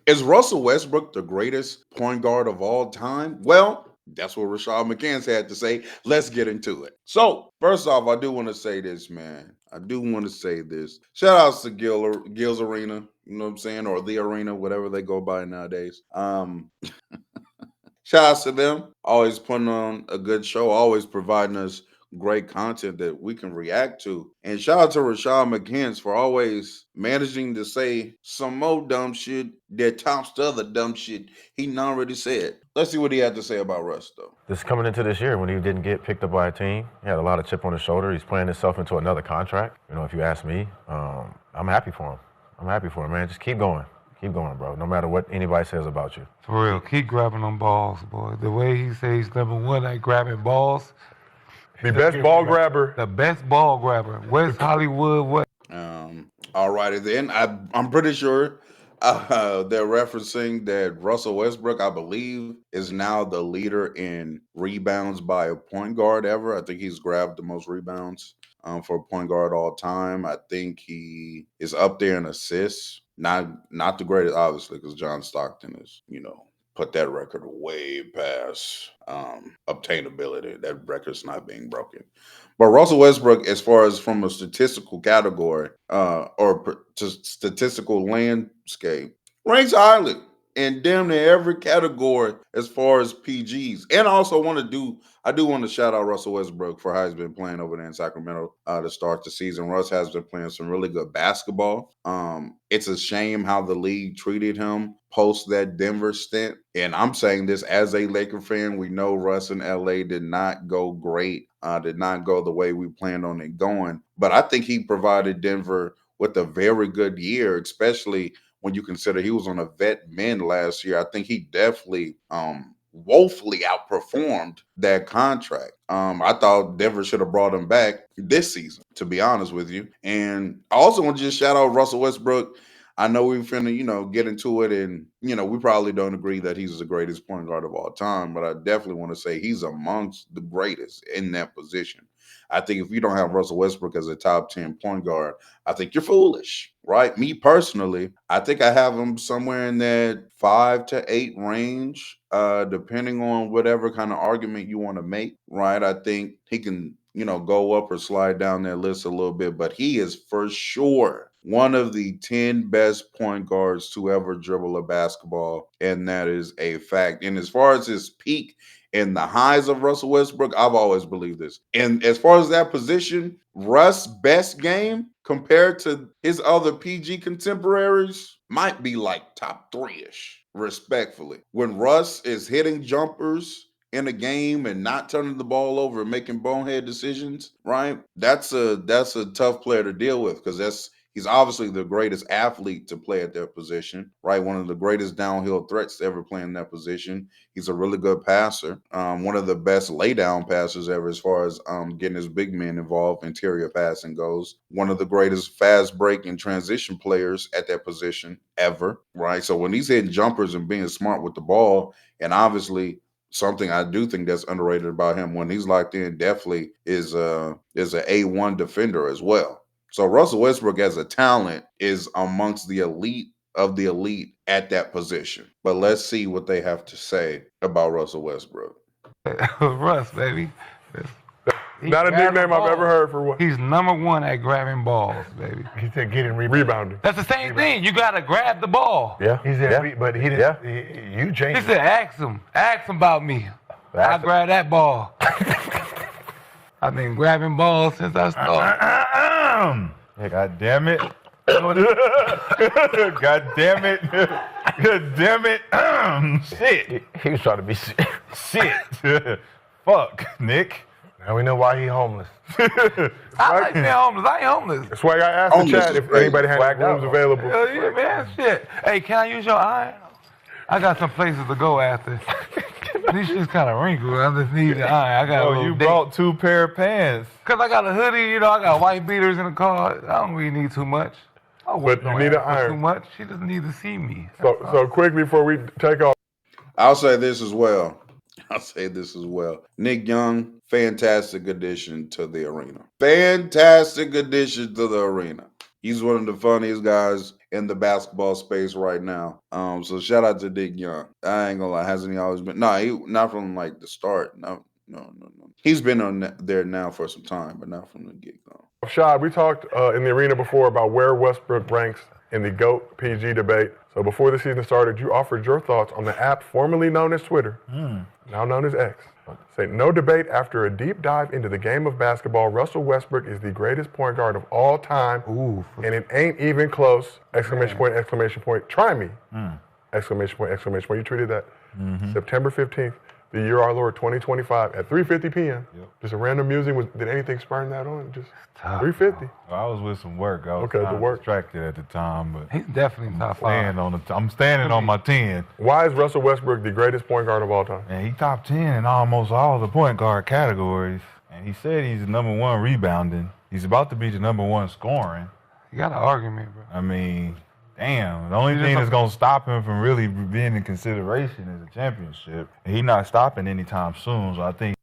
Is Russell Westbrook the greatest point guard of all time? Well, that's what Rashad McCants had to say. Let's get into it. So, first off, I do want to say this, man. I do want to say this. Shout outs to Gil's Arena, you know what I'm saying? Or the Arena, whatever they go by nowadays. Shout outs to them. Always putting on a good show, always providing us great content that we can react to. And shout out to Rashad McCants for always managing to say some more dumb shit that tops the other dumb shit he already said. Let's see what he had to say about Russ, though. This coming into this year when he didn't get picked up by a team, he had a lot of chip on his shoulder. He's playing himself into another contract. You know, if you ask me, I'm happy for him. I'm happy for him, man. Just keep going. Keep going, bro, no matter what anybody says about you. For real, keep grabbing them balls, boy. The way he says he's number one at grabbing balls. The best ball grabber. The best ball grabber. West Hollywood, what? All righty then. I'm pretty sure they're referencing that Russell Westbrook, I believe, is now the leader in rebounds by a point guard ever. I think he's grabbed the most rebounds for a point guard all time. I think he is up there in assists. Not the greatest, obviously, because John Stockton is, put that record way past obtainability. That record's not being broken. But Russell Westbrook, as far as from a statistical category statistical landscape, ranks highly in damn near every category as far as PGs. And I also I do want to shout out Russell Westbrook for how he's been playing over there in Sacramento to start the season. Russ has been playing some really good basketball. It's a shame how the league treated him post that Denver stint. And I'm saying this as a Laker fan. We know Russ in LA did not go great, did not go the way we planned on it going. But I think he provided Denver with a very good year, especially when you consider he was on a vet min last year. I think he definitely woefully outperformed that contract. I thought Denver should have brought him back this season, to be honest with you. And I also want to just shout out Russell Westbrook. I know we're finna, get into it, and, we probably don't agree that he's the greatest point guard of all time, but I definitely want to say he's amongst the greatest in that position. I think if you don't have Russell Westbrook as a top 10 point guard, I think you're foolish, right? Me personally, I think I have him somewhere in that 5 to 8 range, depending on whatever kind of argument you want to make, right? I think he can, go up or slide down that list a little bit, but he is for sure one of the 10 best point guards to ever dribble a basketball, and that is a fact. And as far as his peak and the highs of Russell Westbrook, I've always believed this. And as far as that position, Russ' best game compared to his other PG contemporaries might be like top 3-ish, respectfully. When Russ is hitting jumpers in a game and not turning the ball over and making bonehead decisions, right? That's a tough player to deal with, because he's obviously the greatest athlete to play at that position, right? One of the greatest downhill threats to ever play in that position. He's a really good passer, one of the best laydown passers ever as far as getting his big men involved, interior passing goes. One of the greatest fast break and transition players at that position ever, right? So when he's hitting jumpers and being smart with the ball, and obviously something I do think that's underrated about him when he's locked in definitely is a A1 defender as well. So Russell Westbrook as a talent is amongst the elite of the elite at that position. But let's see what they have to say about Russell Westbrook. Russ, baby. Not a nickname I've ever heard for what? He's number one at grabbing balls, baby. He said getting rebounding. That's the same thing. You got to grab the ball. Yeah. He said, but he didn't. Yeah. You changed He said, ask him about me. I grab that ball. I've been grabbing balls since I started. God damn it. God damn it. God damn it. Shit. He was trying to be Shit. Fuck, Nick. Now we know why he homeless. I like being homeless. I ain't homeless. That's why I asked the chat if anybody had rooms available. Hell yeah, man. Shit. Hey, can I use your iron? I got some places to go after. These shit's kind of wrinkled. I just need the iron. I got a little you brought 2 pair of pants. Because I got a hoodie, I got white beaters in the car. I don't really need too much. But you need an iron. Too much. She doesn't need to see me. So quickly before we take off. I'll say this as well. Nick Young, fantastic addition to the arena. He's one of the funniest guys in the basketball space right now. So shout out to Dick Young. I ain't gonna lie, hasn't he always been? No, he not from like the start. No. He's been on there now for some time, but not from the get-go. Rashad, we talked in the arena before about where Westbrook ranks in the GOAT PG debate. So before the season started, you offered your thoughts on the app formerly known as Twitter, now known as X. Say, no debate after a deep dive into the game of basketball, Russell Westbrook is the greatest point guard of all time. Ooh. And it ain't even close. Exclamation point, exclamation point. Try me. Exclamation point, exclamation point. You tweeted that. September 15th, the year our Lord 2025 at 3:50 p.m. Just a random musing. Did anything spurn that on? Just 3:50. I was with some work. I was distracted at the time, but he's definitely top 5. I'm standing on my 10. Why is Russell Westbrook the greatest point guard of all time? And he top 10 in almost all the point guard categories. And he said he's the number 1 rebounding. He's about to be the number 1 scoring. You got an argument, bro. I mean, damn. The only thing that's going to stop him from really being in consideration is a championship. And he's not stopping anytime soon, so I think.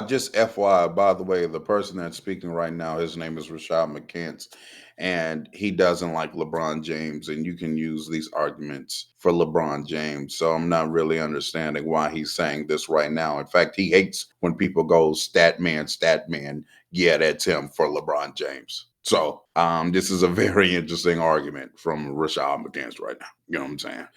Just FYI, by the way, the person that's speaking right now, his name is RASHAD McCANTS, and he doesn't like LeBron James, and you can use these arguments for LeBron James. So I'm not really understanding why he's saying this right now. In fact, he hates when people go stat man. Yeah, that's him for LeBron James. So this is a very interesting argument from RASHAD McCANTS right now. You know what I'm saying?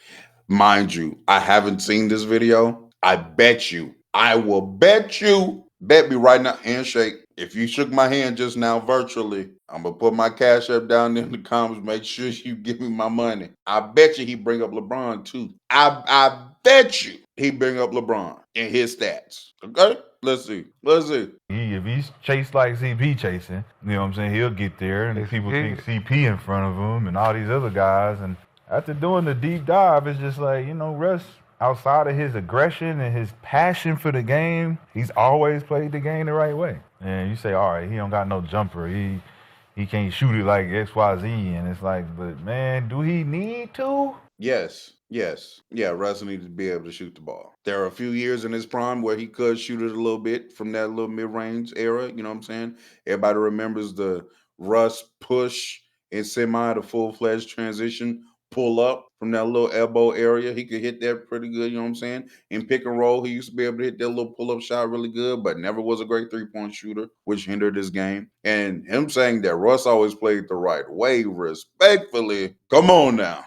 Mind you, I haven't seen this video. I will bet me right now, handshake. If you shook my hand just now virtually, I'm going to put my cash up down there in the comments. Make sure you give me my money. I bet you he bring up LeBron too. I bet you he bring up LeBron in his stats. Okay? Let's see. If he's chased like CP chasing, you know what I'm saying, he'll get there. And people think CP in front of him and all these other guys. And after doing the deep dive, it's just like, Russ, outside of his aggression and his passion for the game, he's always played the game the right way. And you say, all right, he don't got no jumper. He can't shoot it like XYZ. And it's like, but man, do he need to? Yes. Yeah, Russ needs to be able to shoot the ball. There are a few years in his prime where he could shoot it a little bit from that little mid-range era. You know what I'm saying? Everybody remembers the Russ push and semi to full-fledged transition pull up from that little elbow area. He could hit that pretty good, you know what I'm saying? In pick and roll, he used to be able to hit that little pull-up shot really good, but never was a great three-point shooter, which hindered his game. And him saying that Russ always played the right way, respectfully, come on now.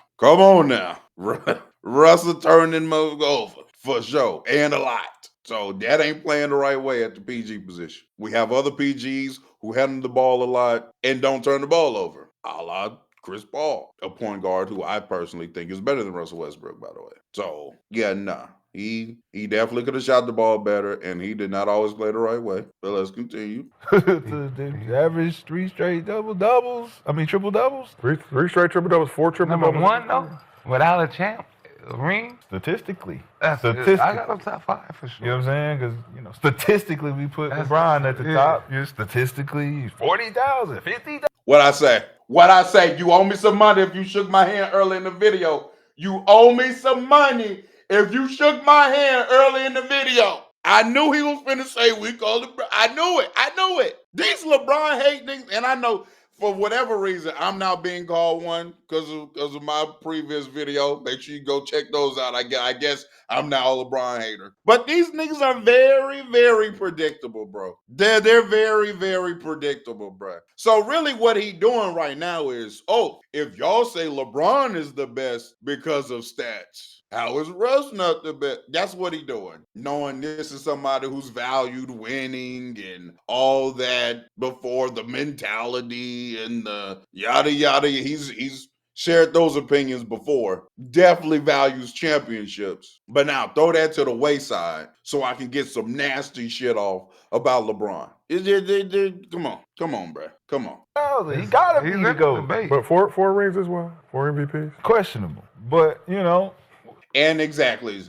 Russell turned him over for sure, and a lot. So that ain't playing the right way at the PG position. We have other PGs who handle the ball a lot and don't turn the ball over, a la Chris Paul, a point guard who I personally think is better than Russell Westbrook, by the way. So, yeah, he definitely could have shot the ball better, and he did not always play the right way. But let's continue. the average 3 straight triple doubles. 3 straight triple doubles, 4 triple doubles. Number 1, though, without a champ. Ring? Statistically. I got him top 5 for sure. You know what I'm saying? Because, statistically, we put LeBron at the top. Statistically, 40,000, 50,000. What I say, you owe me some money if you shook my hand early in the video. You owe me some money if you shook my hand early in the video. I knew he was finna say we called it. I knew it. These LeBron hate niggas, and I know for whatever reason, I'm now being called one because of my previous video. Make sure you go check those out. I guess I'm now a LeBron hater. But these niggas are very, very predictable, bro. They're very, very predictable, bro. So really what he doing right now is, if y'all say LeBron is the best because of stats, how is Russ not the best? That's what he doing. Knowing this is somebody who's valued winning and all that before the mentality and the yada yada. He's shared those opinions before. Definitely values championships. But now throw that to the wayside so I can get some nasty shit off about LeBron. Come on, bro. Come on. Oh, he got to go. But four rings as well. 4 MVPs. Questionable. But, And exactly,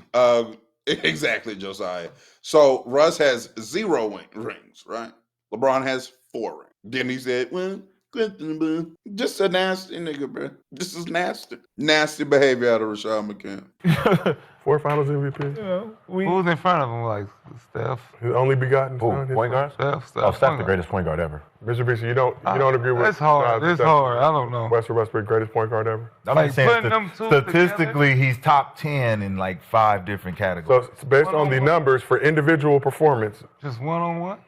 Josiah. So Russ has 0 rings, right? LeBron has 4 rings. Then he said, well, Questionable. Just a nasty nigga, bro. This is nasty. Nasty behavior out of Rashad McCants. 4 Finals MVP. Who's in front of him, like Steph? His only begotten son. his Point guard? Steph. Oh, Steph, the greatest point guard ever. Mitsubishi, you don't agree with? It's hard. It's hard. I don't know. Westbrook, greatest point guard ever. I'm Like just saying putting them two statistically, he's top 10 in like 5 different categories. So it's based on the numbers for individual performance. Just one-on-one?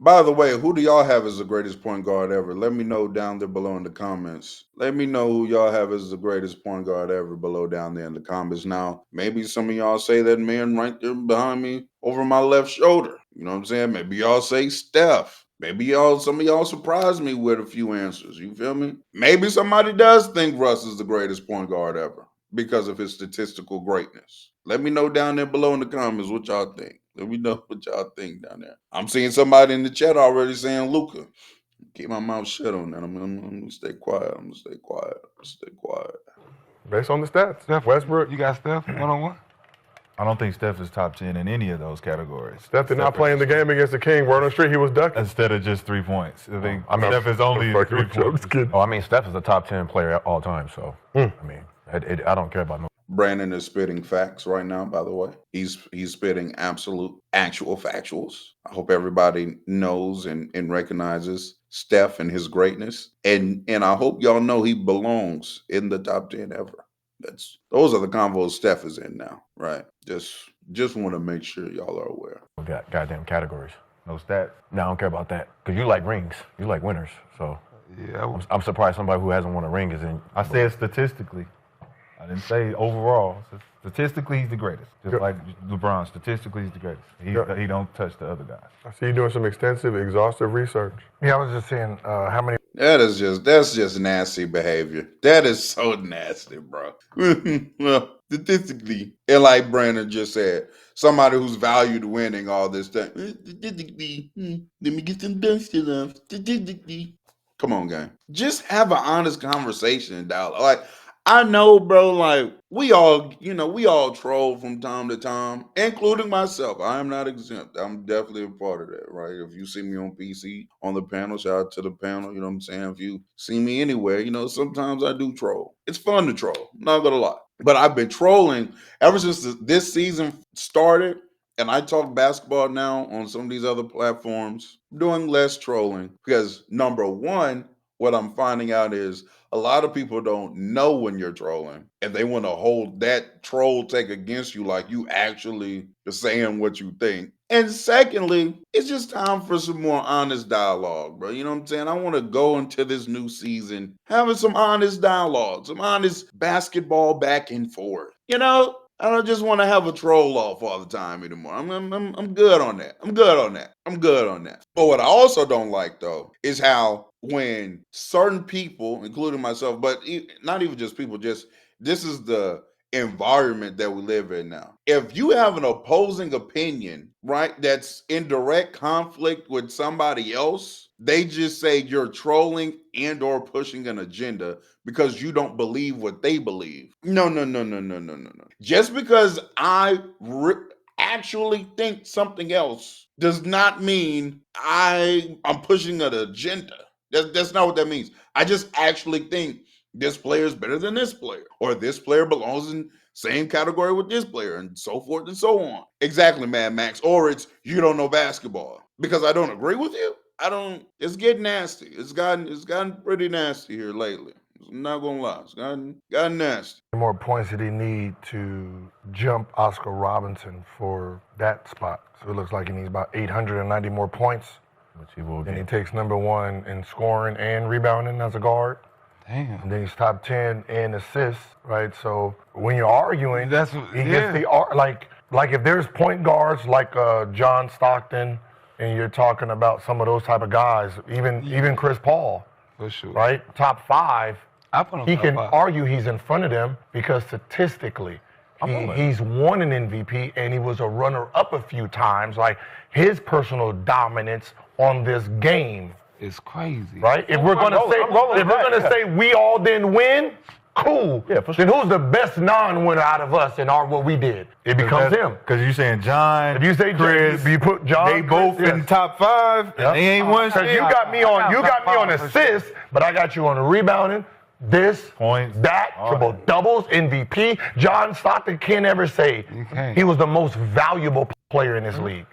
By the way, who do y'all have as the greatest point guard ever? Let me know down there below in the comments. Let me know who y'all have as the greatest point guard ever below down there in the comments. Now, maybe some of y'all say that man right there behind me over my left shoulder. You know what I'm saying? Maybe y'all say Steph. Maybe some of y'all surprise me with a few answers. You feel me? Maybe somebody does think Russ is the greatest point guard ever because of his statistical greatness. Let me know down there below in the comments what y'all think. Let me know what y'all think down there. I'm seeing somebody in the chat already saying Luka. Keep my mouth shut on that. I'm gonna stay quiet. I'm gonna stay quiet. Based on the stats. Steph, Westbrook. You got Steph one-on-one? I don't think Steph is top 10 in any of those categories. Steph did not play in the game against the King. Word on the street, he was ducking. Instead of just 3 points. I think I mean, Steph is only Fuck, 3 points. Oh, I mean, Steph is a top 10 player all time. So, I mean, I don't care about no. Brandon is spitting facts right now, by the way. He's spitting actual factuals. I hope everybody knows and recognizes Steph and his greatness. And I hope y'all know he belongs in the top 10 ever. Those are the convos Steph is in now, right? Just want to make sure y'all are aware. Got goddamn categories. No stats. No, I don't care about that. Because you like rings. You like winners. So, Yeah. I'm surprised somebody who hasn't won a ring is in. I said statistically. I didn't say overall. Statistically, he's the greatest. Just like LeBron, statistically, he's the greatest. He don't touch the other guys. I see you doing some extensive, exhaustive research. Yeah, I was just saying how many. That's just nasty behavior. That is so nasty, bro. Well, statistically, and like Brandon just said, somebody who's valued winning all this time. Statistically, let me get some dusted off. Statistically, come on, gang. Just have an honest conversation, dog. Like, I know, bro, like, we all troll from time to time, including myself. I am not exempt. I'm definitely a part of that, right? If you see me on PC, on the panel, shout out to the panel, you know what I'm saying? If you see me anywhere, sometimes I do troll. It's fun to troll, not gonna lie. But I've been trolling ever since this season started, and I talk basketball now on some of these other platforms, doing less trolling, because number one, what I'm finding out is a lot of people don't know when you're trolling, and they want to hold that troll take against you like you actually are saying what you think. And secondly, it's just time for some more honest dialogue, bro. You know what I'm saying? I want to go into this new season having some honest dialogue, some honest basketball back and forth. I don't just want to have a troll off all the time anymore. I'm good on that. I'm good on that. But what I also don't like, though, is how when certain people, including myself, but not even just people, this is the environment that we live in now. If you have an opposing opinion, right, that's in direct conflict with somebody else, they just say you're trolling and or pushing an agenda because you don't believe what they believe. No. Just because I actually think something else does not mean I'm pushing an agenda. That's not what that means. I just actually think this player is better than this player, or this player belongs in same category with this player, and so forth and so on. Exactly, Mad Max. Or it's you don't know basketball because I don't agree with you. It's getting nasty. It's gotten pretty nasty here lately. I'm not gonna lie. It's gotten nasty. How many more points did he need to jump Oscar Robinson for that spot? So it looks like he needs about 890 more points. Which he will Then he get. takes number one in scoring and rebounding as a guard. Damn. And then he's top 10 in assists, right? So when you're arguing, That's he gets the like if there's point guards like John Stockton, and you're talking about some of those type of guys, even Chris Paul, For sure. right? Top 5. I put him He top can 5. argue he's in front of them because statistically, he's won an MVP and he was a runner-up a few times. Like his personal dominance on this game, It's crazy. right? If we're gonna say we all didn't win, cool. Yeah, for sure. Then who's the best non-winner out of us in what we did? It becomes him. Because you're saying John, If you say Chris, you put John, they both Chris, in top 5, and they ain't won Because shit. you got me on assists, but I got you on the rebounding, this, Points, that, triple doubles, MVP. John Stockton can't ever say he was the most valuable player in this league.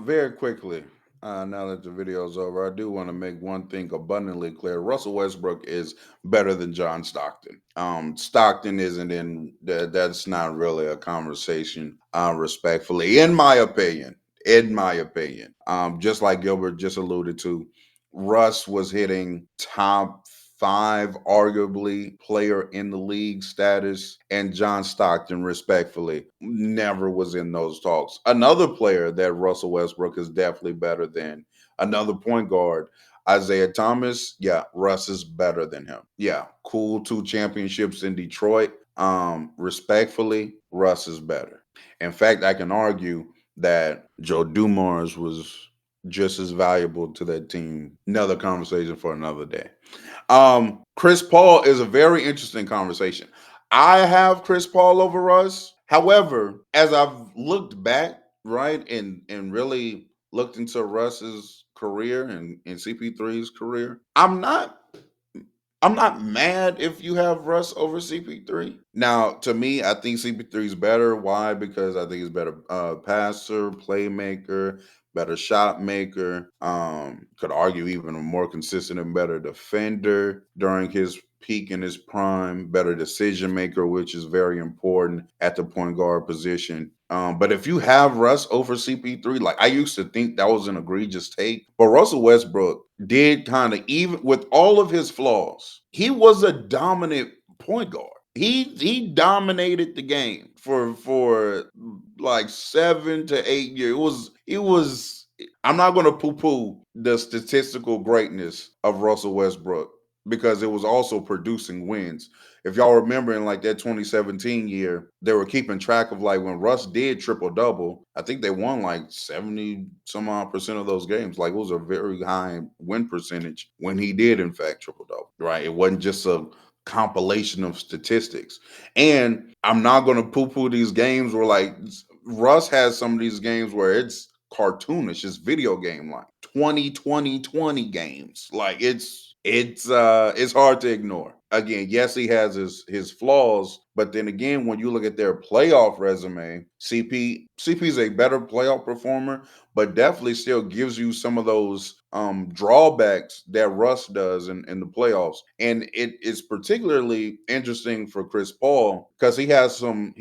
Very quickly, now that the video's over, I do want to make one thing abundantly clear. Russell Westbrook is better than John Stockton. Stockton isn't in, that's not really a conversation, respectfully, in my opinion. Just like Gilbert just alluded to, Russ was hitting top 5, arguably, player in the league status, and John Stockton, respectfully, never was in those talks. Another player that Russell Westbrook is definitely better than, another point guard, Isaiah Thomas. Yeah, Russ is better than him. Yeah, cool, 2 championships in Detroit. Respectfully, Russ is better. In fact, I can argue that Joe Dumars was just as valuable to that team. Another conversation for another day. Chris Paul is a very interesting conversation. I have Chris Paul over Russ. However, as I've looked back, right, and really looked into Russ's career and CP3's career, I'm not mad if you have Russ over CP3. Now, to me, I think CP3 is better. Why? Because I think he's better passer, playmaker, better shot maker. Could argue even a more consistent and better defender during his peak in his prime, better decision maker, which is very important at the point guard position. But if you have Russ over CP3, like I used to think that was an egregious take, but Russell Westbrook did kind of, even with all of his flaws, he was a dominant point guard. He dominated the game for like 7 to 8 years. It was. I'm not going to poo-poo the statistical greatness of Russell Westbrook because it was also producing wins. If y'all remember in like that 2017 year, they were keeping track of like when Russ did triple-double, I think they won like 70 some odd % of those games. Like it was a very high win percentage when he did in fact triple-double, right? It wasn't just a compilation of statistics. And I'm not going to poo-poo these games where like Russ has some of these games where it's cartoonish, it's video game like 20 games. Like it's hard to ignore. Again, yes, he has his flaws, but then again, when you look at their playoff resume, CP's a better playoff performer, but definitely still gives you some of those drawbacks that Russ does in the playoffs. And it is particularly interesting for Chris Paul because he has some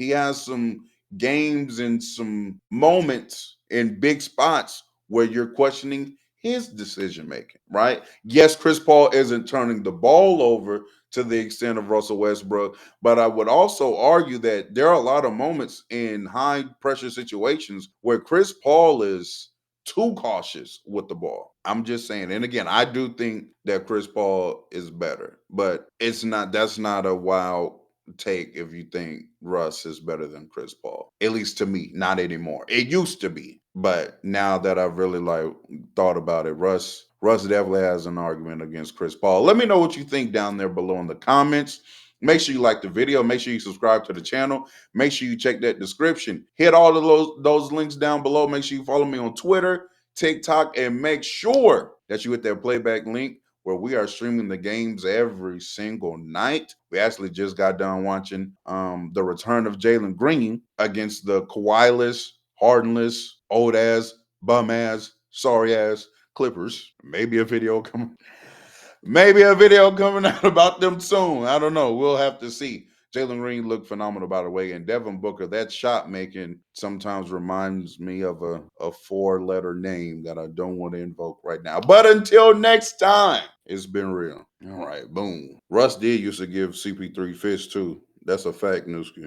games and some moments in big spots where you're questioning his decision making, right? Yes, Chris Paul isn't turning the ball over to the extent of Russell Westbrook, but I would also argue that there are a lot of moments in high pressure situations where Chris Paul is too cautious with the ball. I'm just saying. And again, I do think that Chris Paul is better, but that's not a wild take if you think Russ is better than Chris Paul. At least to me, not anymore. It used to be, but now that I've really like thought about it, Russ definitely has an argument against Chris Paul. Let me know what you think down there below in the comments. Make sure you like the video. Make sure you subscribe to the channel. Make sure you check that description. Hit all of those links down below. Make sure you follow me on Twitter, TikTok, and make sure that you hit that playback link where we are streaming the games every single night. We actually just got done watching the return of Jalen Green against the Kawhi-less, Harden-less, old-ass, bum-ass, sorry-ass Clippers. Maybe a video coming out about them soon. I don't know. We'll have to see. Jalen Green looked phenomenal, by the way. And Devin Booker, that shot making sometimes reminds me of a 4-letter name that I don't want to invoke right now. But until next time, it's been real. All right, boom. Russ did used to give CP3 fists too. That's a fact, Newski.